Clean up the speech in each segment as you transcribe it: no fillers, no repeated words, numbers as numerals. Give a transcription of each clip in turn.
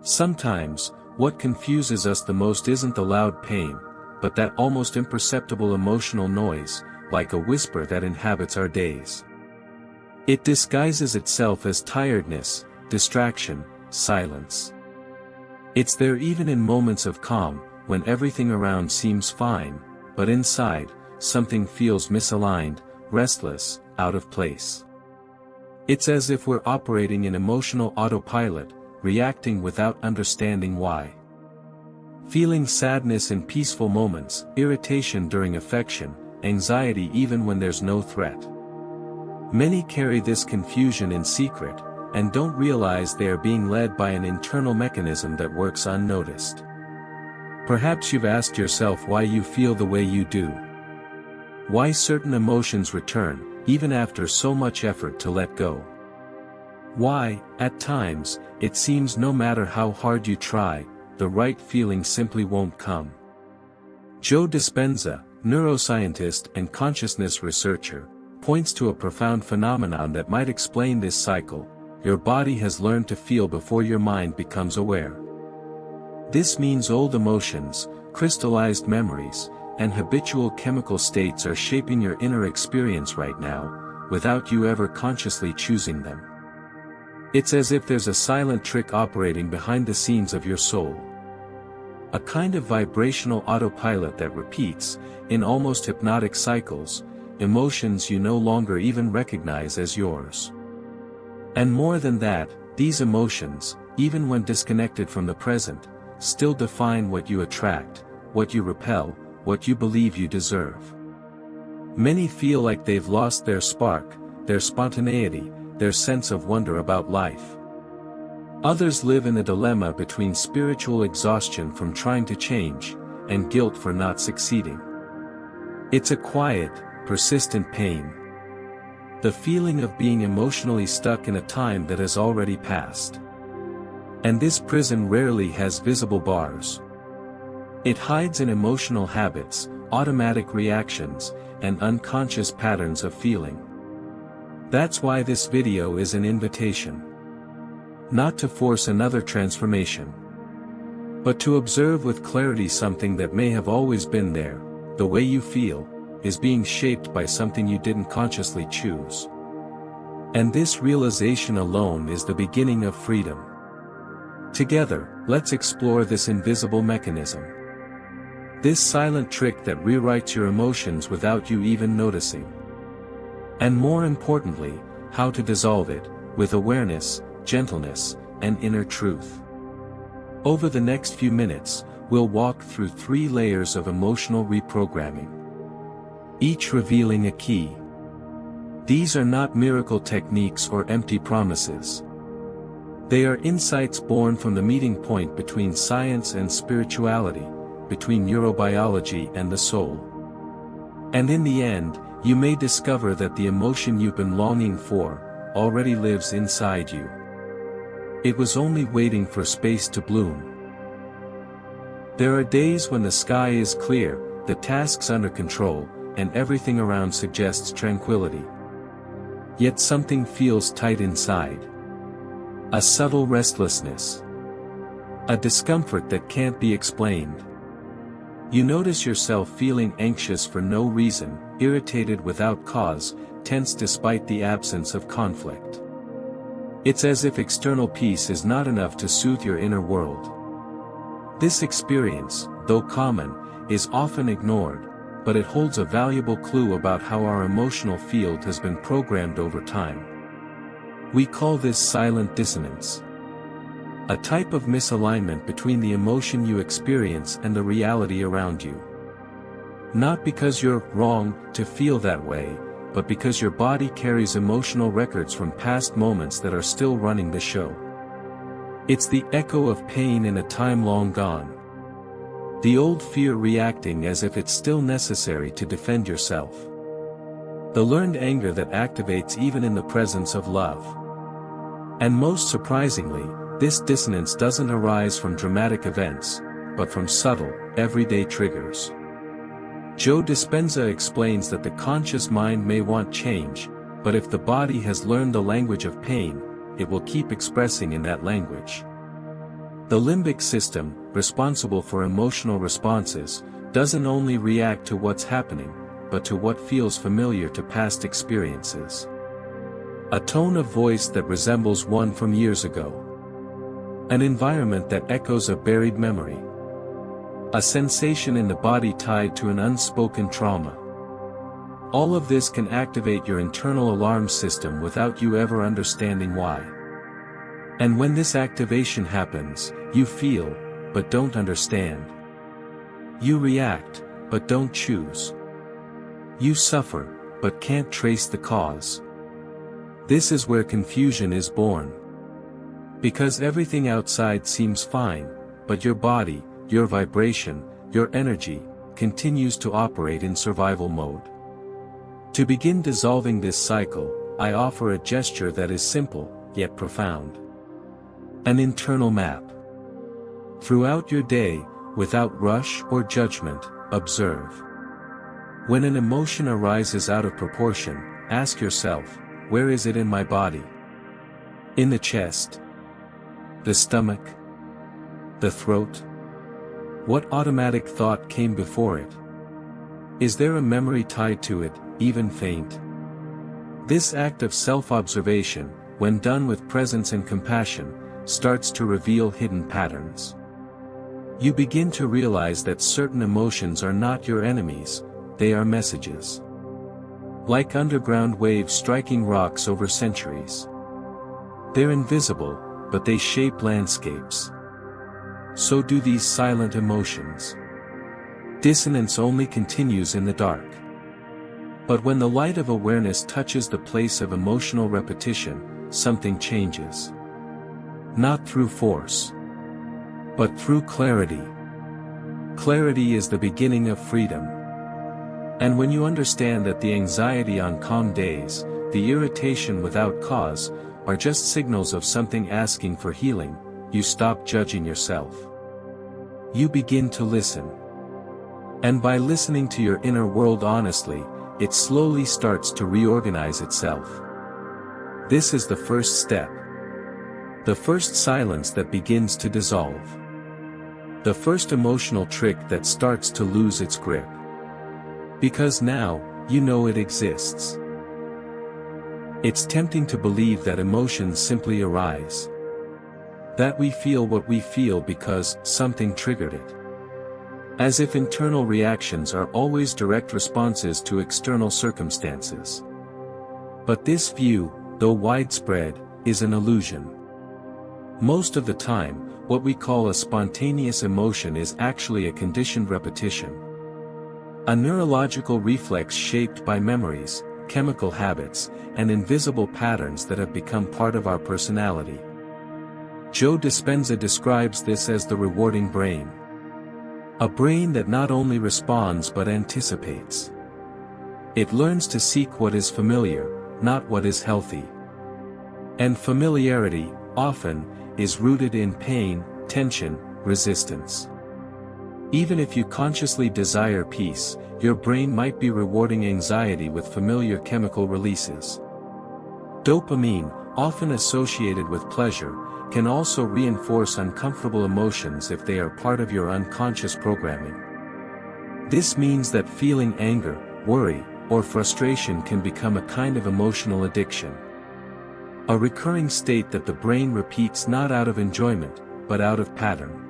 Sometimes, what confuses us the most isn't the loud pain, but that almost imperceptible emotional noise, like a whisper that inhabits our days. It disguises itself as tiredness, distraction, silence. It's there even in moments of calm, when everything around seems fine, but inside, something feels misaligned, restless, out of place. It's as if we're operating in emotional autopilot, reacting without understanding why. Feeling sadness in peaceful moments, irritation during affection, anxiety even when there's no threat. Many carry this confusion in secret, and don't realize they are being led by an internal mechanism that works unnoticed. Perhaps you've asked yourself why you feel the way you do. Why certain emotions return, even after so much effort to let go. Why, at times, it seems no matter how hard you try, the right feeling simply won't come. Joe Dispenza, neuroscientist and consciousness researcher, points to a profound phenomenon that might explain this cycle. Your body has learned to feel before your mind becomes aware. This means old emotions, crystallized memories, and habitual chemical states are shaping your inner experience right now, without you ever consciously choosing them. It's as if there's a silent trick operating behind the scenes of your soul. A kind of vibrational autopilot that repeats, in almost hypnotic cycles, emotions you no longer even recognize as yours. And more than that, these emotions, even when disconnected from the present, still define what you attract, what you repel, what you believe you deserve. Many feel like they've lost their spark, their spontaneity, their sense of wonder about life. Others live in a dilemma between spiritual exhaustion from trying to change, and guilt for not succeeding. It's a quiet, persistent pain. The feeling of being emotionally stuck in a time that has already passed. And this prison rarely has visible bars. It hides in emotional habits, automatic reactions, and unconscious patterns of feeling. That's why this video is an invitation. Not to force another transformation, but to observe with clarity something that may have always been there. The way you feel is being shaped by something you didn't consciously choose. And this realization alone is the beginning of freedom. Together, let's explore this invisible mechanism. This silent trick that rewrites your emotions without you even noticing. And more importantly, how to dissolve it, with awareness, gentleness, and inner truth. Over the next few minutes, we'll walk through 3 layers of emotional reprogramming, each revealing a key. These are not miracle techniques or empty promises. They are insights born from the meeting point between science and spirituality, between neurobiology and the soul. And in the end, you may discover that the emotion you've been longing for already lives inside you. It was only waiting for space to bloom. There are days when the sky is clear, the tasks under control, and everything around suggests tranquility. Yet something feels tight inside. A subtle restlessness. A discomfort that can't be explained. You notice yourself feeling anxious for no reason, irritated without cause, tense despite the absence of conflict. It's as if external peace is not enough to soothe your inner world. This experience, though common, is often ignored, but it holds a valuable clue about how our emotional field has been programmed over time. We call this silent dissonance. A type of misalignment between the emotion you experience and the reality around you. Not because you're wrong to feel that way, but because your body carries emotional records from past moments that are still running the show. It's the echo of pain in a time long gone. The old fear reacting as if it's still necessary to defend yourself. The learned anger that activates even in the presence of love. And most surprisingly, this dissonance doesn't arise from dramatic events, but from subtle, everyday triggers. Joe Dispenza explains that the conscious mind may want change, but if the body has learned the language of pain, it will keep expressing in that language. The limbic system, responsible for emotional responses, doesn't only react to what's happening, but to what feels familiar to past experiences. A tone of voice that resembles one from years ago. An environment that echoes a buried memory. A sensation in the body tied to an unspoken trauma. All of this can activate your internal alarm system without you ever understanding why. And when this activation happens, you feel, but don't understand. You react, but don't choose. You suffer, but can't trace the cause. This is where confusion is born. Because everything outside seems fine, but your body, your vibration, your energy, continues to operate in survival mode. To begin dissolving this cycle, I offer a gesture that is simple, yet profound. An internal map. Throughout your day, without rush or judgment, observe. When an emotion arises out of proportion, ask yourself, where is it in my body? In the chest? The stomach? The throat? What automatic thought came before it? Is there a memory tied to it, even faint? This act of self-observation, when done with presence and compassion, starts to reveal hidden patterns. You begin to realize that certain emotions are not your enemies, they are messages. Like underground waves striking rocks over centuries. They're invisible, but they shape landscapes. So do these silent emotions. Dissonance only continues in the dark. But when the light of awareness touches the place of emotional repetition, something changes. Not through force, but through clarity. Clarity is the beginning of freedom. And when you understand that the anxiety on calm days, the irritation without cause, are just signals of something asking for healing, you stop judging yourself. You begin to listen. And by listening to your inner world honestly, it slowly starts to reorganize itself. This is the first step. The first silence that begins to dissolve. The first emotional trick that starts to lose its grip. Because now, you know it exists. It's tempting to believe that emotions simply arise. That we feel what we feel because something triggered it. As if internal reactions are always direct responses to external circumstances. But this view, though widespread, is an illusion. Most of the time, what we call a spontaneous emotion is actually a conditioned repetition. A neurological reflex shaped by memories, chemical habits, and invisible patterns that have become part of our personality. Joe Dispenza describes this as the rewarding brain. A brain that not only responds but anticipates. It learns to seek what is familiar, not what is healthy. And familiarity, often, is rooted in pain, tension, resistance. Even if you consciously desire peace, your brain might be rewarding anxiety with familiar chemical releases. Dopamine, often associated with pleasure, can also reinforce uncomfortable emotions if they are part of your unconscious programming. This means that feeling anger, worry, or frustration can become a kind of emotional addiction. A recurring state that the brain repeats not out of enjoyment, but out of pattern.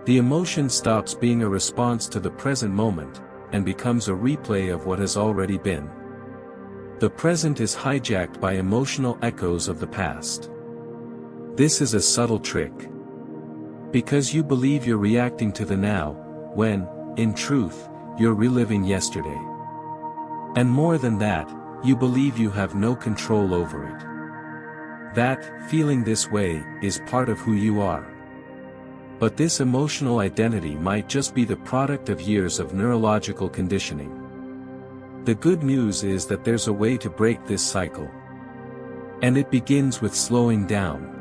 The emotion stops being a response to the present moment, and becomes a replay of what has already been. The present is hijacked by emotional echoes of the past. This is a subtle trick. Because you believe you're reacting to the now, when, in truth, you're reliving yesterday. And more than that, you believe you have no control over it. That, feeling this way, is part of who you are. But this emotional identity might just be the product of years of neurological conditioning. The good news is that there's a way to break this cycle. And it begins with slowing down.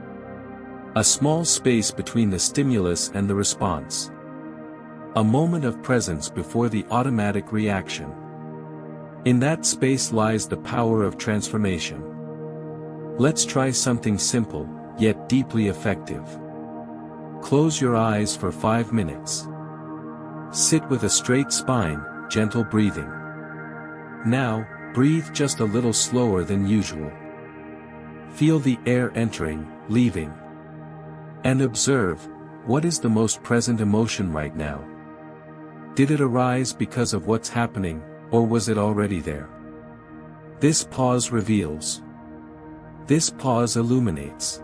A small space between the stimulus and the response. A moment of presence before the automatic reaction. In that space lies the power of transformation. Let's try something simple, yet deeply effective. Close your eyes for 5 minutes. Sit with a straight spine, gentle breathing. Now, breathe just a little slower than usual. Feel the air entering, leaving. And observe, what is the most present emotion right now? Did it arise because of what's happening, or was it already there? This pause reveals. This pause illuminates.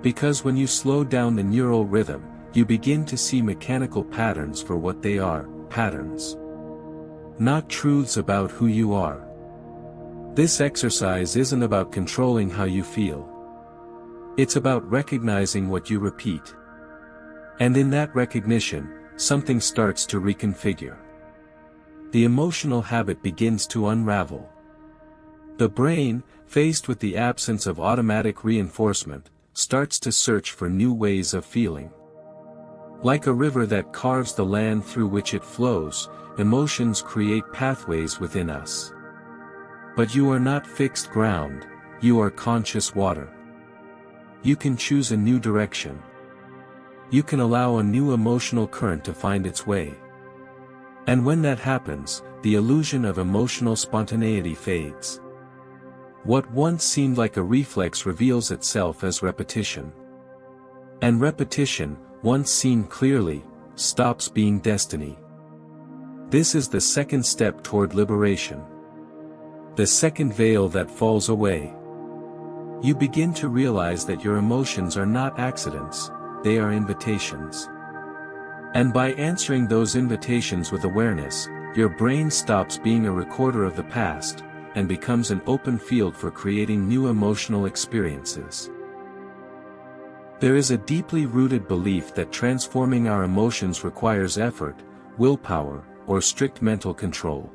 Because when you slow down the neural rhythm, you begin to see mechanical patterns for what they are, patterns. Not truths about who you are. This exercise isn't about controlling how you feel. It's about recognizing what you repeat. And in that recognition, something starts to reconfigure. The emotional habit begins to unravel. The brain, faced with the absence of automatic reinforcement, starts to search for new ways of feeling. Like a river that carves the land through which it flows, emotions create pathways within us. But you are not fixed ground, you are conscious water. You can choose a new direction. You can allow a new emotional current to find its way. And when that happens, the illusion of emotional spontaneity fades. What once seemed like a reflex reveals itself as repetition. And repetition, once seen clearly, stops being destiny. This is the second step toward liberation. The second veil that falls away. You begin to realize that your emotions are not accidents, they are invitations. And by answering those invitations with awareness, your brain stops being a recorder of the past, and becomes an open field for creating new emotional experiences. There is a deeply rooted belief that transforming our emotions requires effort, willpower, or strict mental control.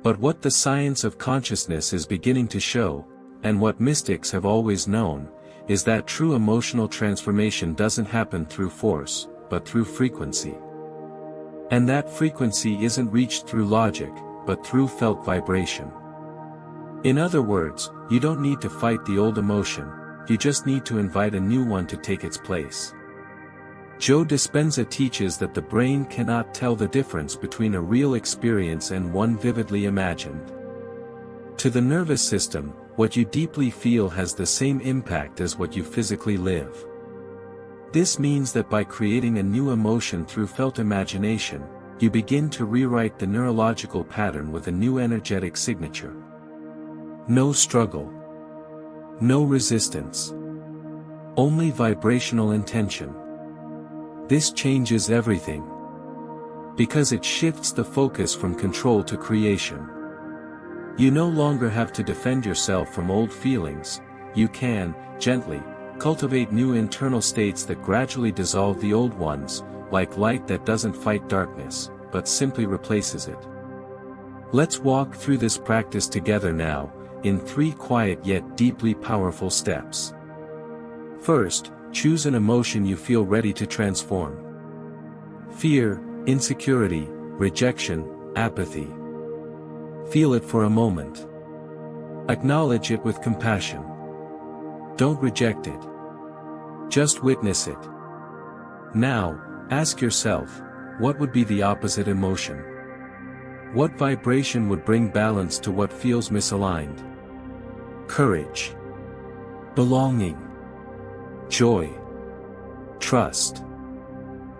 But what the science of consciousness is beginning to show, and what mystics have always known, is that true emotional transformation doesn't happen through force, but through frequency. And that frequency isn't reached through logic, but through felt vibration. In other words, you don't need to fight the old emotion, you just need to invite a new one to take its place. Joe Dispenza teaches that the brain cannot tell the difference between a real experience and one vividly imagined. To the nervous system, what you deeply feel has the same impact as what you physically live. This means that by creating a new emotion through felt imagination, you begin to rewrite the neurological pattern with a new energetic signature. No struggle. No resistance. Only vibrational intention. This changes everything. Because it shifts the focus from control to creation. You no longer have to defend yourself from old feelings, you can, gently, cultivate new internal states that gradually dissolve the old ones, like light that doesn't fight darkness, but simply replaces it. Let's walk through this practice together now, in 3 quiet yet deeply powerful steps. First, choose an emotion you feel ready to transform. Fear, insecurity, rejection, apathy. Feel it for a moment. Acknowledge it with compassion. Don't reject it. Just witness it. Now, ask yourself, what would be the opposite emotion? What vibration would bring balance to what feels misaligned? Courage. Belonging. Joy. Trust.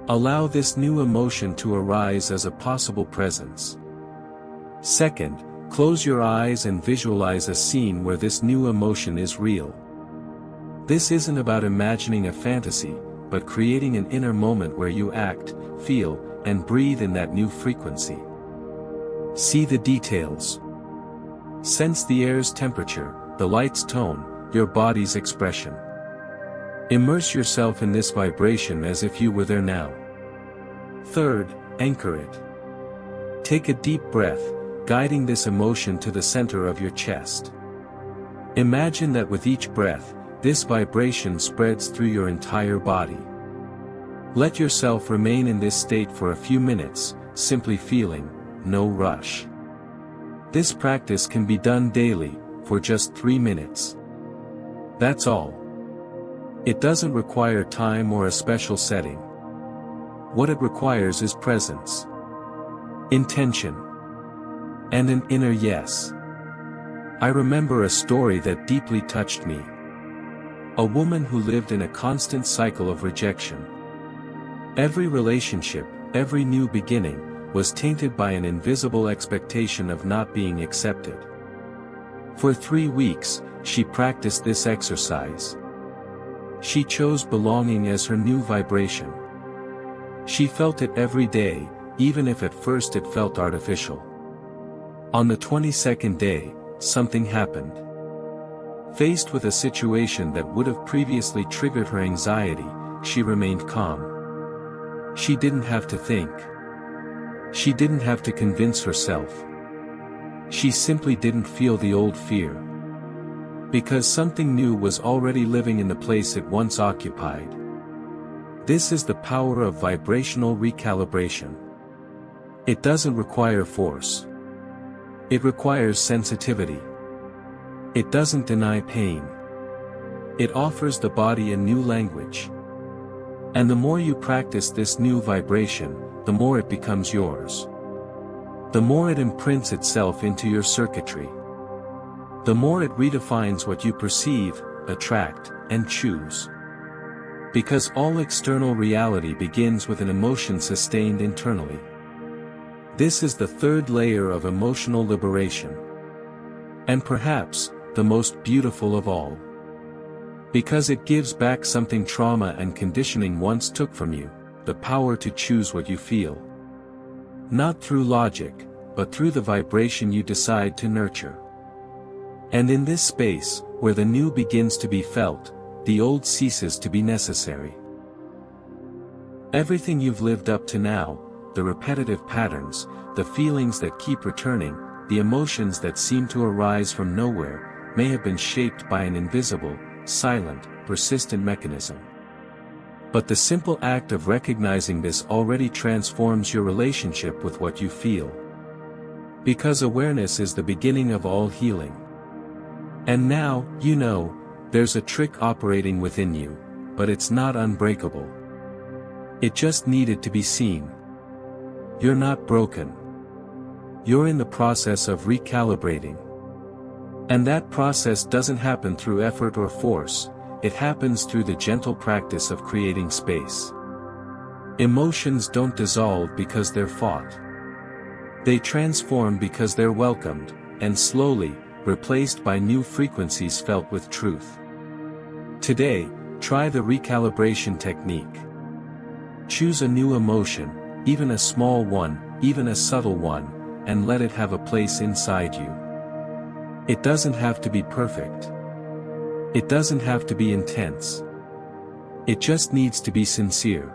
Allow this new emotion to arise as a possible presence. Second, close your eyes and visualize a scene where this new emotion is real. This isn't about imagining a fantasy, but creating an inner moment where you act, feel, and breathe in that new frequency. See the details. Sense the air's temperature, the light's tone, your body's expression. Immerse yourself in this vibration as if you were there now. Third, anchor it. Take a deep breath, guiding this emotion to the center of your chest. Imagine that with each breath, this vibration spreads through your entire body. Let yourself remain in this state for a few minutes, simply feeling, no rush. This practice can be done daily, for just 3 minutes. That's all. It doesn't require time or a special setting. What it requires is presence, intention, and an inner yes. I remember a story that deeply touched me. A woman who lived in a constant cycle of rejection. Every relationship, every new beginning, was tainted by an invisible expectation of not being accepted. For 3 weeks, she practiced this exercise. She chose belonging as her new vibration. She felt it every day, even if at first it felt artificial. On the 22nd day, something happened. Faced with a situation that would have previously triggered her anxiety, she remained calm. She didn't have to think. She didn't have to convince herself. She simply didn't feel the old fear. Because something new was already living in the place it once occupied. This is the power of vibrational recalibration. It doesn't require force. It requires sensitivity. It doesn't deny pain. It offers the body a new language. And the more you practice this new vibration, the more it becomes yours. The more it imprints itself into your circuitry. The more it redefines what you perceive, attract, and choose. Because all external reality begins with an emotion sustained internally. This is the third layer of emotional liberation. And perhaps, the most beautiful of all. Because it gives back something trauma and conditioning once took from you, the power to choose what you feel. Not through logic, but through the vibration you decide to nurture. And in this space, where the new begins to be felt, the old ceases to be necessary. Everything you've lived up to now, the repetitive patterns, the feelings that keep returning, the emotions that seem to arise from nowhere, may have been shaped by an invisible, silent, persistent mechanism. But the simple act of recognizing this already transforms your relationship with what you feel. Because awareness is the beginning of all healing. And now, you know, there's a trick operating within you, but it's not unbreakable. It just needed to be seen. You're not broken. You're in the process of recalibrating. And that process doesn't happen through effort or force, it happens through the gentle practice of creating space. Emotions don't dissolve because they're fought. They transform because they're welcomed, and slowly, replaced by new frequencies felt with truth. Today, try the recalibration technique. Choose a new emotion, even a small one, even a subtle one, and let it have a place inside you. It doesn't have to be perfect. It doesn't have to be intense. It just needs to be sincere.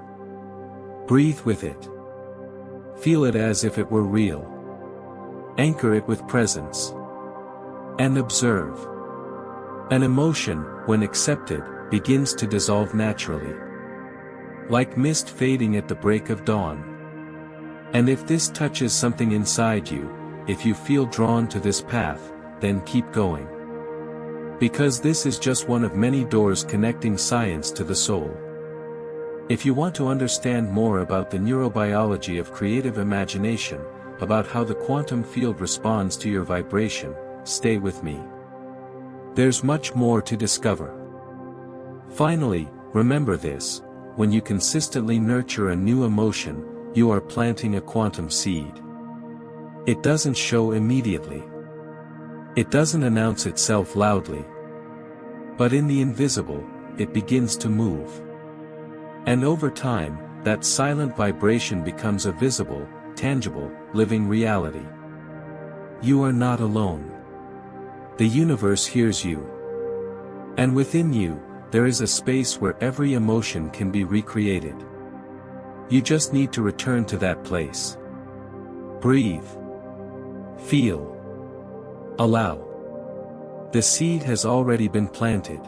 Breathe with it. Feel it as if it were real. Anchor it with presence. And observe. An emotion, when accepted, begins to dissolve naturally. Like mist fading at the break of dawn. And if this touches something inside you, if you feel drawn to this path, then keep going. Because this is just one of many doors connecting science to the soul. If you want to understand more about the neurobiology of creative imagination, about how the quantum field responds to your vibration, stay with me. There's much more to discover. Finally, remember this: when you consistently nurture a new emotion, you are planting a quantum seed. It doesn't show immediately. It doesn't announce itself loudly. But in the invisible, it begins to move. And over time, that silent vibration becomes a visible, tangible, living reality. You are not alone. The universe hears you. And within you, there is a space where every emotion can be recreated. You just need to return to that place. Breathe. Feel. Allow. The seed has already been planted.